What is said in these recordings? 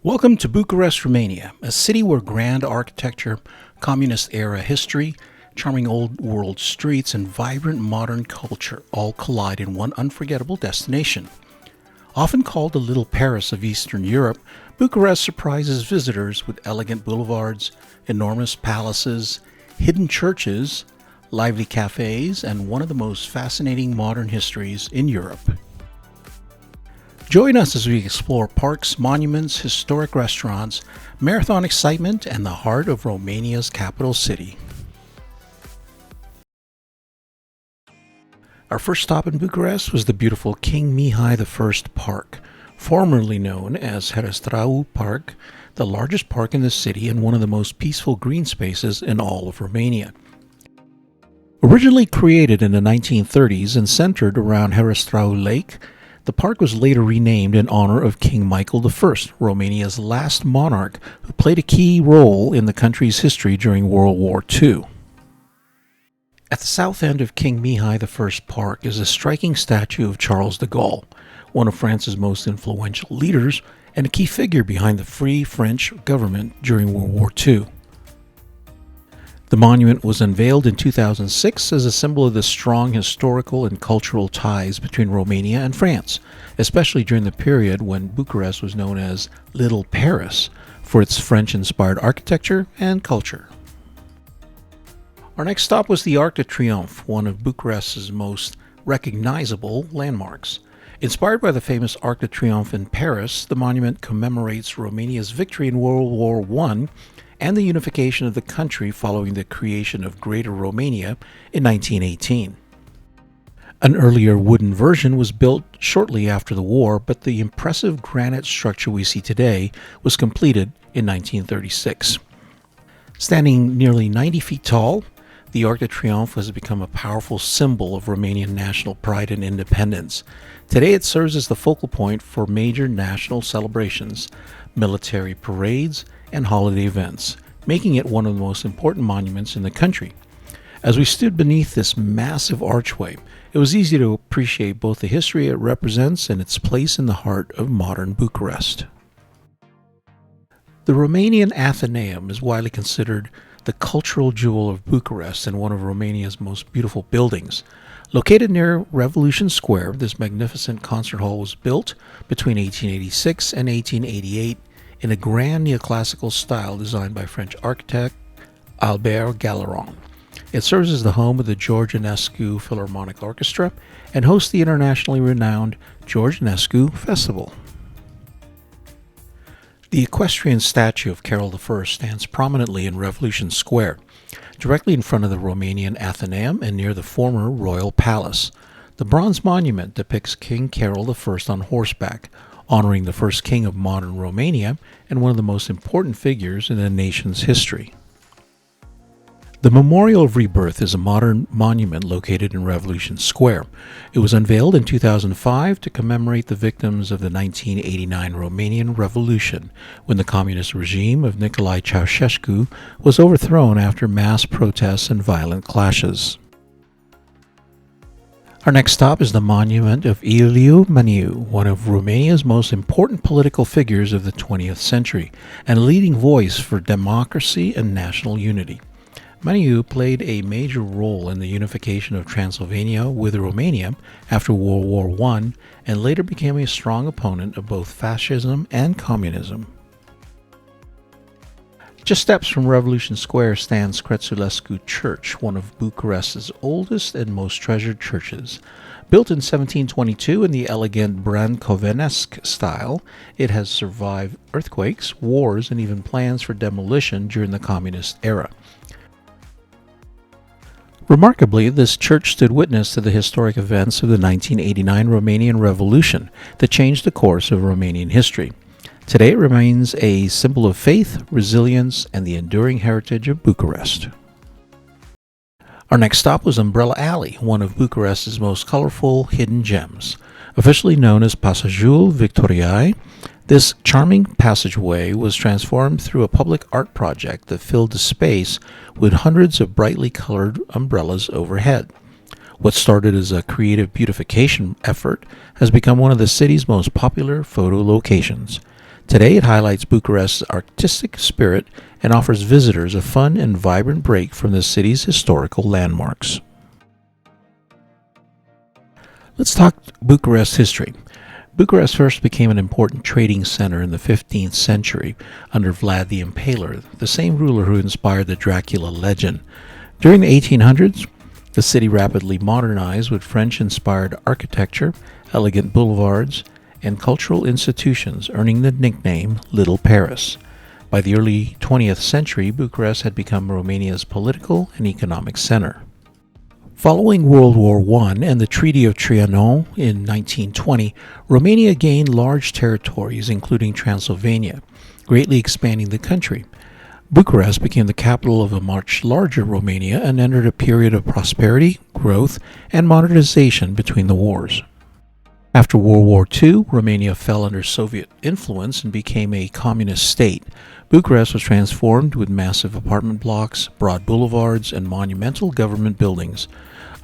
Welcome to Bucharest, Romania, a city where grand architecture, communist-era history, charming old-world streets, and vibrant modern culture all collide in one unforgettable destination. Often called the Little Paris of Eastern Europe, Bucharest surprises visitors with elegant boulevards, enormous palaces, hidden churches, lively cafes, and one of the most fascinating modern histories in Europe. Join us as we explore parks, monuments, historic restaurants, marathon excitement, and the heart of Romania's capital city. Our first stop in Bucharest was the beautiful King Mihai I Park, formerly known as Herăstrău Park, the largest park in the city and one of the most peaceful green spaces in all of Romania. Originally created in the 1930s and centered around Herăstrău Lake, the park was later renamed in honor of King Michael I, Romania's last monarch who played a key role in the country's history during World War II. At the south end of King Mihai I Park is a striking statue of Charles de Gaulle, one of France's most influential leaders and a key figure behind the Free French government during World War II. The monument was unveiled in 2006 as a symbol of the strong historical and cultural ties between Romania and France, especially during the period when Bucharest was known as Little Paris for its French-inspired architecture and culture. Our next stop was the Arc de Triomphe, one of Bucharest's most recognizable landmarks. Inspired by the famous Arc de Triomphe in Paris, the monument commemorates Romania's victory in World War I and the unification of the country following the creation of Greater Romania in 1918. An earlier wooden version was built shortly after the war, but the impressive granite structure we see today was completed in 1936. Standing nearly 90 feet tall, the Arc de Triomphe has become a powerful symbol of Romanian national pride and independence. Today it serves as the focal point for major national celebrations, military parades, and holiday events, making it one of the most important monuments in the country. As we stood beneath this massive archway, it was easy to appreciate both the history it represents and its place in the heart of modern Bucharest. The Romanian Athenaeum is widely considered the cultural jewel of Bucharest and one of Romania's most beautiful buildings. Located near Revolution Square, this magnificent concert hall was built between 1886 and 1888 in a grand neoclassical style designed by French architect Albert Galleron. It serves as the home of the Georgianescu Philharmonic Orchestra and hosts the internationally renowned Georgianescu Festival. The equestrian statue of Carol I stands prominently in Revolution Square, directly in front of the Romanian Athenaeum and near the former royal palace. The bronze monument depicts King Carol I on horseback, honoring the first king of modern Romania and one of the most important figures in the nation's history. The Memorial of Rebirth is a modern monument located in Revolution Square. It was unveiled in 2005 to commemorate the victims of the 1989 Romanian Revolution, when the communist regime of Nicolae Ceausescu was overthrown after mass protests and violent clashes. Our next stop is the monument of Iuliu Maniu, one of Romania's most important political figures of the 20th century, and a leading voice for democracy and national unity. Maniu played a major role in the unification of Transylvania with Romania after World War I and later became a strong opponent of both fascism and communism. Just steps from Revolution Square stands Kretzulescu Church, one of Bucharest's oldest and most treasured churches. Built in 1722 in the elegant Brancovenesque style, it has survived earthquakes, wars, and even plans for demolition during the communist era. Remarkably, this church stood witness to the historic events of the 1989 Romanian Revolution that changed the course of Romanian history. Today it remains a symbol of faith, resilience, and the enduring heritage of Bucharest. Our next stop was Umbrella Alley, one of Bucharest's most colorful hidden gems. Officially known as Pasajul Victoriei, this charming passageway was transformed through a public art project that filled the space with hundreds of brightly colored umbrellas overhead. What started as a creative beautification effort has become one of the city's most popular photo locations. Today it highlights Bucharest's artistic spirit and offers visitors a fun and vibrant break from the city's historical landmarks. Let's talk Bucharest history. Bucharest first became an important trading center in the 15th century under Vlad the Impaler, the same ruler who inspired the Dracula legend. During the 1800s, the city rapidly modernized with French-inspired architecture, elegant boulevards, and cultural institutions, earning the nickname Little Paris. By the early 20th century, Bucharest had become Romania's political and economic center. Following World War I and the Treaty of Trianon in 1920, Romania gained large territories, including Transylvania, greatly expanding the country. Bucharest became the capital of a much larger Romania and entered a period of prosperity, growth, and modernization between the wars. After World War II, Romania fell under Soviet influence and became a communist state. Bucharest was transformed with massive apartment blocks, broad boulevards, and monumental government buildings.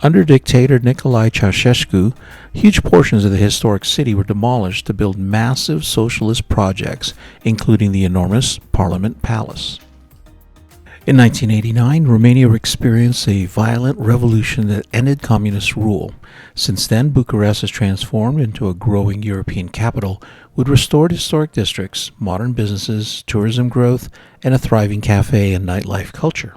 Under dictator Nicolae Ceausescu, huge portions of the historic city were demolished to build massive socialist projects, including the enormous Parliament Palace. In 1989, Romania experienced a violent revolution that ended communist rule. Since then, Bucharest has transformed into a growing European capital with restored historic districts, modern businesses, tourism growth, and a thriving cafe and nightlife culture.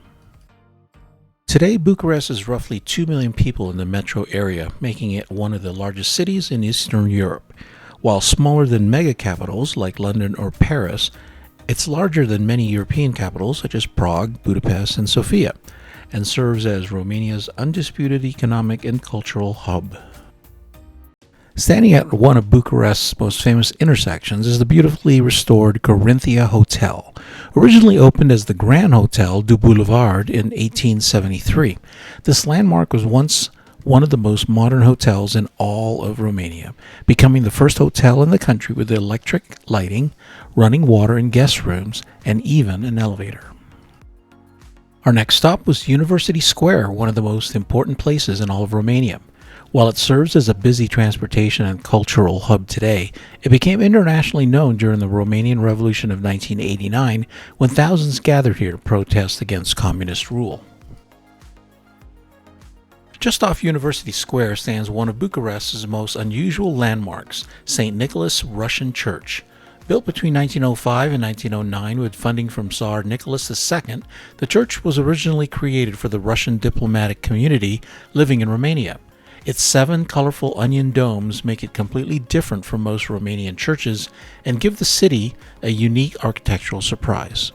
Today, Bucharest is roughly 2 million people in the metro area, making it one of the largest cities in Eastern Europe. While smaller than mega capitals like London or Paris, it's larger than many European capitals such as Prague, Budapest, and Sofia, and serves as Romania's undisputed economic and cultural hub. Standing at one of Bucharest's most famous intersections is the beautifully restored Corinthia Hotel. Originally opened as the Grand Hotel du Boulevard in 1873, this landmark was once one of the most modern hotels in all of Romania, becoming the first hotel in the country with electric lighting, running water in guest rooms, and even an elevator. Our next stop was University Square, one of the most important places in all of Romania. While it serves as a busy transportation and cultural hub today, it became internationally known during the Romanian Revolution of 1989 when thousands gathered here to protest against communist rule. Just off University Square stands one of Bucharest's most unusual landmarks, St. Nicholas Russian Church. Built between 1905 and 1909 with funding from Tsar Nicholas II, the church was originally created for the Russian diplomatic community living in Romania. Its 7 colorful onion domes make it completely different from most Romanian churches and give the city a unique architectural surprise.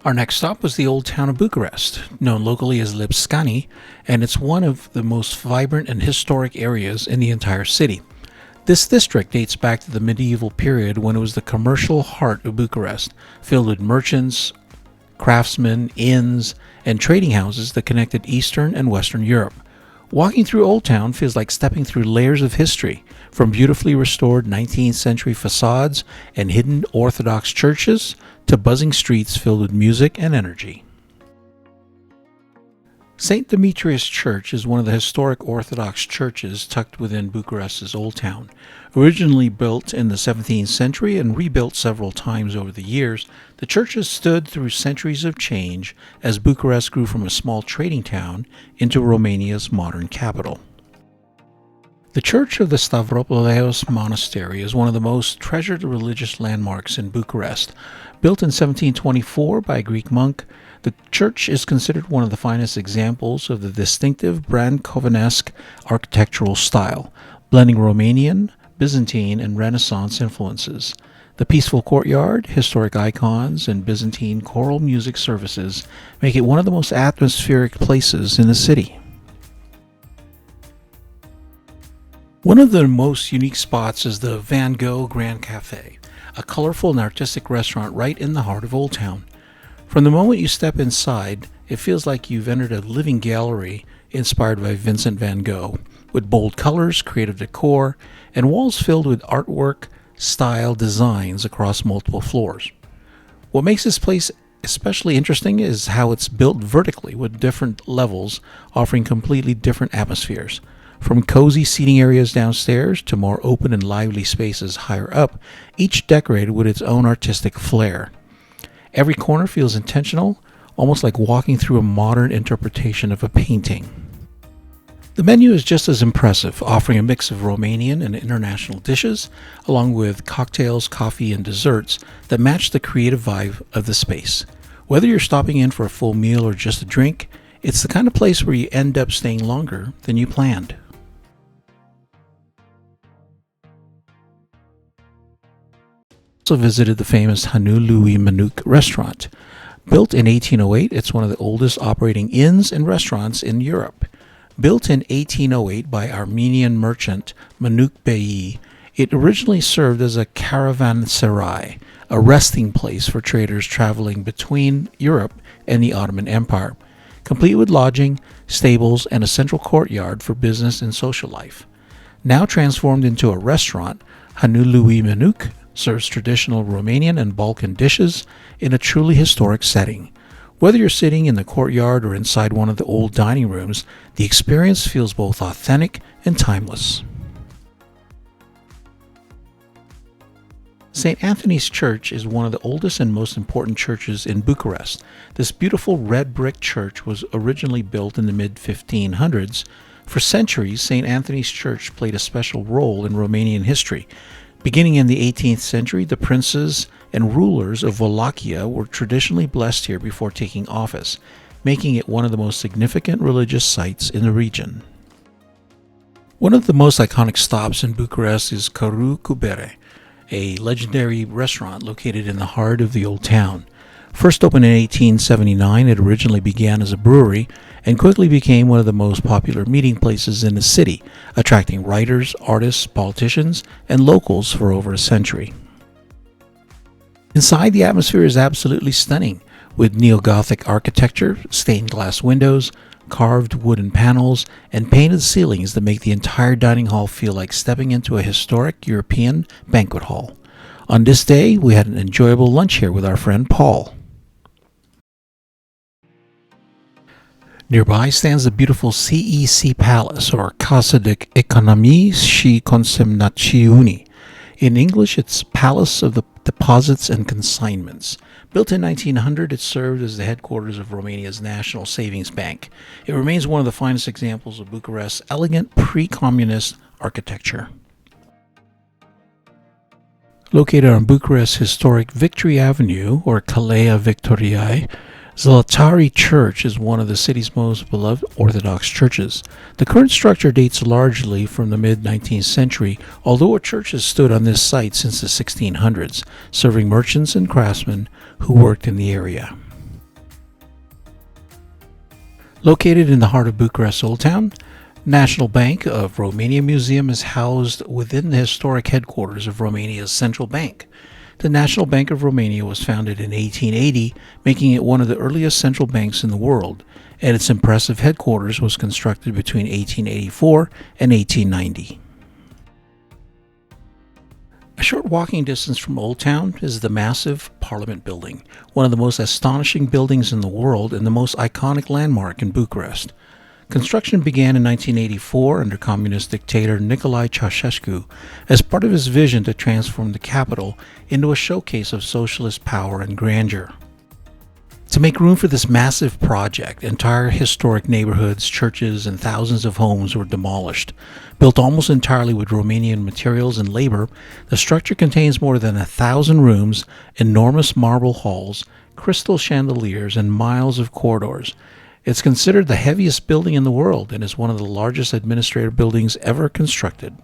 Our next stop was the Old Town of Bucharest, known locally as Lipscani, and it's one of the most vibrant and historic areas in the entire city. This district dates back to the medieval period when it was the commercial heart of Bucharest, filled with merchants, craftsmen, inns, and trading houses that connected Eastern and Western Europe. Walking through Old Town feels like stepping through layers of history, from beautifully restored 19th century facades and hidden Orthodox churches to buzzing streets filled with music and energy. St. Demetrius Church is one of the historic Orthodox churches tucked within Bucharest's Old Town. Originally built in the 17th century and rebuilt several times over the years, the church has stood through centuries of change as Bucharest grew from a small trading town into Romania's modern capital. The Church of the Stavropoleos Monastery is one of the most treasured religious landmarks in Bucharest. Built in 1724 by a Greek monk, the church is considered one of the finest examples of the distinctive Brancovenesque architectural style, blending Romanian, Byzantine, and Renaissance influences. The peaceful courtyard, historic icons, and Byzantine choral music services make it one of the most atmospheric places in the city. One of the most unique spots is the Van Gogh Grand Café, a colorful and artistic restaurant right in the heart of Old Town. From the moment you step inside, it feels like you've entered a living gallery inspired by Vincent van Gogh, with bold colors, creative decor, and walls filled with artwork, style designs across multiple floors. What makes this place especially interesting is how it's built vertically with different levels offering completely different atmospheres. From cozy seating areas downstairs to more open and lively spaces higher up, each decorated with its own artistic flair. Every corner feels intentional, almost like walking through a modern interpretation of a painting. The menu is just as impressive, offering a mix of Romanian and international dishes, along with cocktails, coffee, and desserts that match the creative vibe of the space. Whether you're stopping in for a full meal or just a drink, it's the kind of place where you end up staying longer than you planned. Also visited the famous Hanu Manuc restaurant. Built in 1808, it's one of the oldest operating inns and restaurants in Europe. Built in 1808 by Armenian merchant Manuc Bey, it originally served as a caravanserai, a resting place for traders traveling between Europe and the Ottoman Empire, complete with lodging, stables, and a central courtyard for business and social life. Now transformed into a restaurant, Hanu Manuc serves traditional Romanian and Balkan dishes in a truly historic setting. Whether you're sitting in the courtyard or inside one of the old dining rooms, the experience feels both authentic and timeless. St. Anthony's Church is one of the oldest and most important churches in Bucharest. This beautiful red brick church was originally built in the mid-1500s. For centuries, St. Anthony's Church played a special role in Romanian history. Beginning in the 18th century, the princes and rulers of Wallachia were traditionally blessed here before taking office, making it one of the most significant religious sites in the region. One of the most iconic stops in Bucharest is Caru cu Bere, a legendary restaurant located in the heart of the old town. First opened in 1879, it originally began as a brewery and quickly became one of the most popular meeting places in the city, attracting writers, artists, politicians, and locals for over a century. Inside, the atmosphere is absolutely stunning, with neo-Gothic architecture, stained glass windows, carved wooden panels, and painted ceilings that make the entire dining hall feel like stepping into a historic European banquet hall. On this day, we had an enjoyable lunch here with our friend Paul. Nearby stands the beautiful CEC Palace, or Casa de Economii și Consemnațiuni. In English, it's Palace of the Deposits and Consignments. Built in 1900, it served as the headquarters of Romania's National Savings Bank. It remains one of the finest examples of Bucharest's elegant pre-communist architecture. Located on Bucharest's historic Victory Avenue, or Calea Victoriei, Zlătari Church is one of the city's most beloved Orthodox churches. The current structure dates largely from the mid-19th century, although a church has stood on this site since the 1600s, serving merchants and craftsmen who worked in the area. Located in the heart of Bucharest Old Town, National Bank of Romania Museum is housed within the historic headquarters of Romania's central bank. The National Bank of Romania was founded in 1880, making it one of the earliest central banks in the world, and its impressive headquarters was constructed between 1884 and 1890. A short walking distance from Old Town is the massive Parliament Building, one of the most astonishing buildings in the world and the most iconic landmark in Bucharest. Construction began in 1984 under communist dictator Nicolae Ceausescu as part of his vision to transform the capital into a showcase of socialist power and grandeur. To make room for this massive project, entire historic neighborhoods, churches, and thousands of homes were demolished. Built almost entirely with Romanian materials and labor, the structure contains more than 1,000 rooms, enormous marble halls, crystal chandeliers, and miles of corridors. It's considered the heaviest building in the world and is one of the largest administrative buildings ever constructed.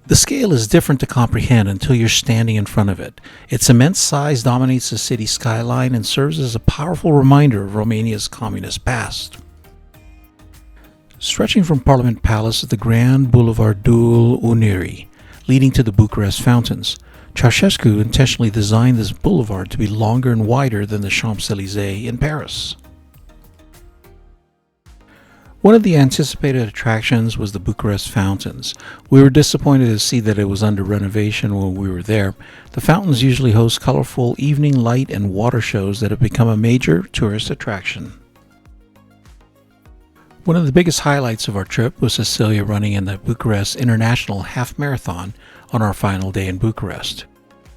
The scale is different to comprehend until you're standing in front of it. Its immense size dominates the city skyline and serves as a powerful reminder of Romania's communist past. Stretching from Parliament Palace is the grand Bulevardul Unirii, leading to the Bucharest Fountains. Ceausescu intentionally designed this boulevard to be longer and wider than the Champs-Élysées in Paris. One of the anticipated attractions was the Bucharest Fountains. We were disappointed to see that it was under renovation when we were there. The fountains usually host colorful evening light and water shows that have become a major tourist attraction. One of the biggest highlights of our trip was Cecilia running in the Bucharest International Half Marathon on our final day in Bucharest.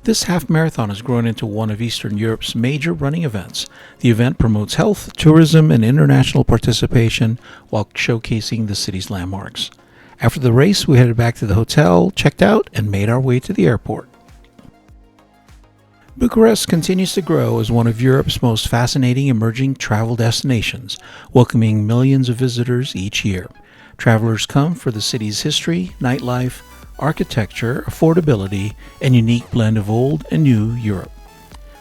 This half marathon has grown into one of Eastern Europe's major running events. The event promotes health, tourism, and international participation while showcasing the city's landmarks. After the race, we headed back to the hotel, checked out, and made our way to the airport. Bucharest continues to grow as one of Europe's most fascinating emerging travel destinations, welcoming millions of visitors each year. Travelers come for the city's history, nightlife, architecture, affordability, and unique blend of old and new Europe.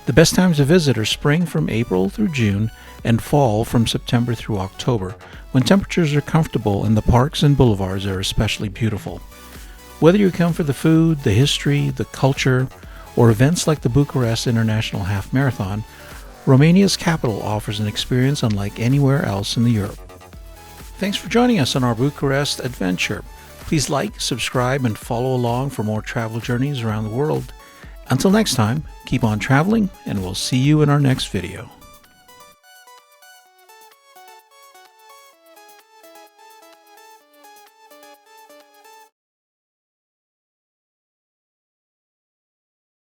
The best times to visit are spring from April through June and fall from September through October, when temperatures are comfortable and the parks and boulevards are especially beautiful. Whether you come for the food, the history, the culture, or events like the Bucharest International Half Marathon, Romania's capital offers an experience unlike anywhere else in Europe. Thanks for joining us on our Bucharest adventure. Please like, subscribe, and follow along for more travel journeys around the world. Until next time, keep on traveling, and we'll see you in our next video.